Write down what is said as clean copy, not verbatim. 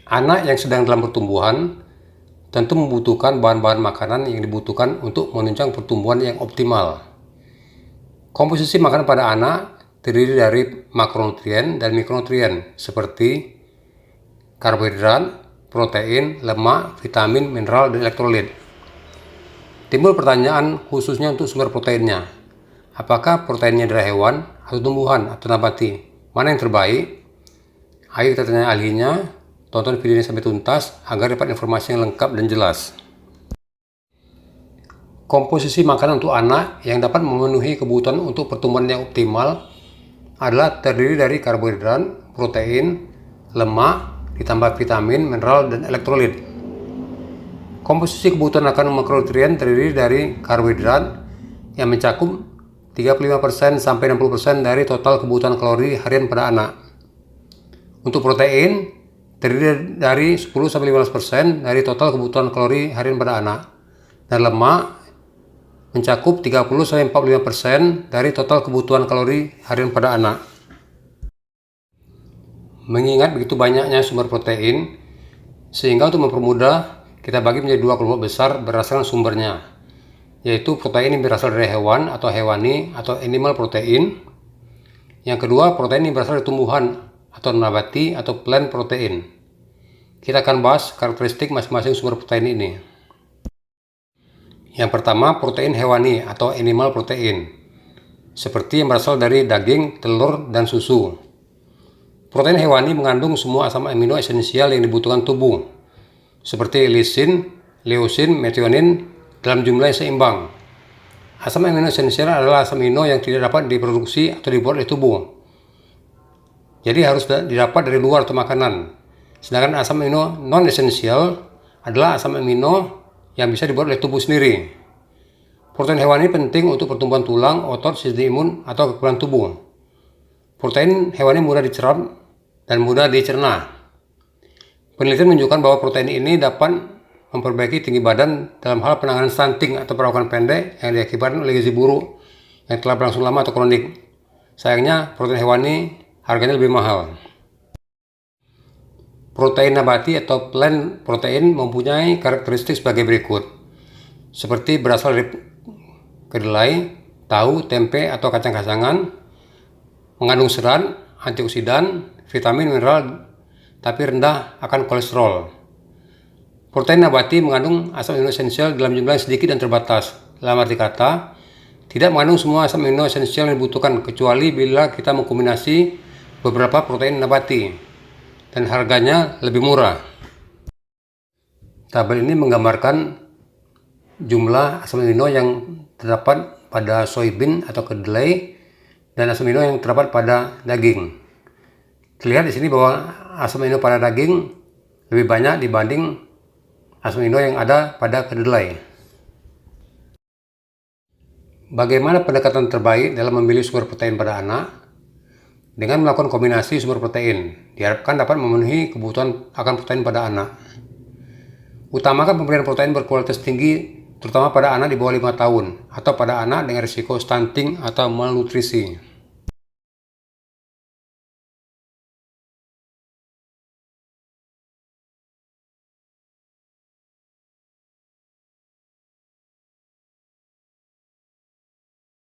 Anak yang sedang dalam pertumbuhan tentu membutuhkan bahan-bahan makanan yang dibutuhkan untuk menunjang pertumbuhan yang optimal. Komposisi makanan pada anak terdiri dari makronutrien dan mikronutrien seperti karbohidrat, protein, lemak, vitamin, mineral, dan elektrolit. Timbul pertanyaan khususnya untuk sumber proteinnya. Apakah proteinnya dari hewan atau tumbuhan atau nabati? Mana yang terbaik? Ayo kita tanya ahlinya. Tonton video ini sampai tuntas agar dapat informasi yang lengkap dan jelas. Komposisi makanan untuk anak yang dapat memenuhi kebutuhan untuk pertumbuhan yang optimal adalah terdiri dari karbohidrat, protein, lemak, ditambah vitamin, mineral, dan elektrolit. Komposisi kebutuhan akan makronutrien terdiri dari karbohidrat yang mencakup 35% sampai 60% dari total kebutuhan kalori harian pada anak. Untuk protein terdiri dari 10-15% dari total kebutuhan kalori harian pada anak, dan lemak mencakup 30-45% dari total kebutuhan kalori harian pada anak. Mengingat begitu banyaknya sumber protein, sehingga untuk mempermudah kita bagi menjadi dua kelompok besar berdasarkan sumbernya, yaitu protein yang berasal dari hewan atau hewani atau animal protein. Yang kedua, protein yang berasal dari tumbuhan atau nabati atau plant protein. Kita akan bahas karakteristik masing-masing sumber protein ini. Yang pertama, protein hewani atau animal protein, seperti yang berasal dari daging, telur, dan susu. Protein hewani mengandung semua asam amino esensial yang dibutuhkan tubuh, seperti lisin, leusin, metionin dalam jumlah yang seimbang. Asam amino esensial adalah asam amino yang tidak dapat diproduksi atau dibuat oleh tubuh, jadi harus didapat dari luar atau makanan. Sedangkan asam amino non-esensial adalah asam amino yang bisa dibuat oleh tubuh sendiri. Protein hewani penting untuk pertumbuhan tulang, otot, sistem imun, atau kekebalan tubuh. Protein hewani mudah dicerap dan mudah dicerna. Penelitian menunjukkan bahwa protein ini dapat memperbaiki tinggi badan dalam hal penanganan stunting atau perawakan pendek yang diakibatkan oleh gizi buruk yang telah berlangsung lama atau kronik. Sayangnya, protein hewani harganya lebih mahal. Protein nabati atau plant protein mempunyai karakteristik sebagai berikut, seperti berasal dari kedelai, tahu, tempe, atau kacang-kacangan, mengandung serat, antioksidan, vitamin, mineral, tapi rendah akan kolesterol. Protein nabati mengandung asam amino esensial dalam jumlah yang sedikit dan terbatas. Dalam arti kata, tidak mengandung semua asam amino esensial yang dibutuhkan, kecuali bila kita mengkombinasi beberapa protein nabati, dan harganya lebih murah. Tabel ini menggambarkan jumlah asam amino yang terdapat pada soybean atau kedelai dan asam amino yang terdapat pada daging. Terlihat di sini bahwa asam amino pada daging lebih banyak dibanding asam amino yang ada pada kedelai. Bagaimana pendekatan terbaik dalam memilih sumber protein pada anak? Dengan melakukan kombinasi sumber protein, diharapkan dapat memenuhi kebutuhan akan protein pada anak. Utamakan pemberian protein berkualitas tinggi, terutama pada anak di bawah 5 tahun, atau pada anak dengan risiko stunting atau malnutrisi.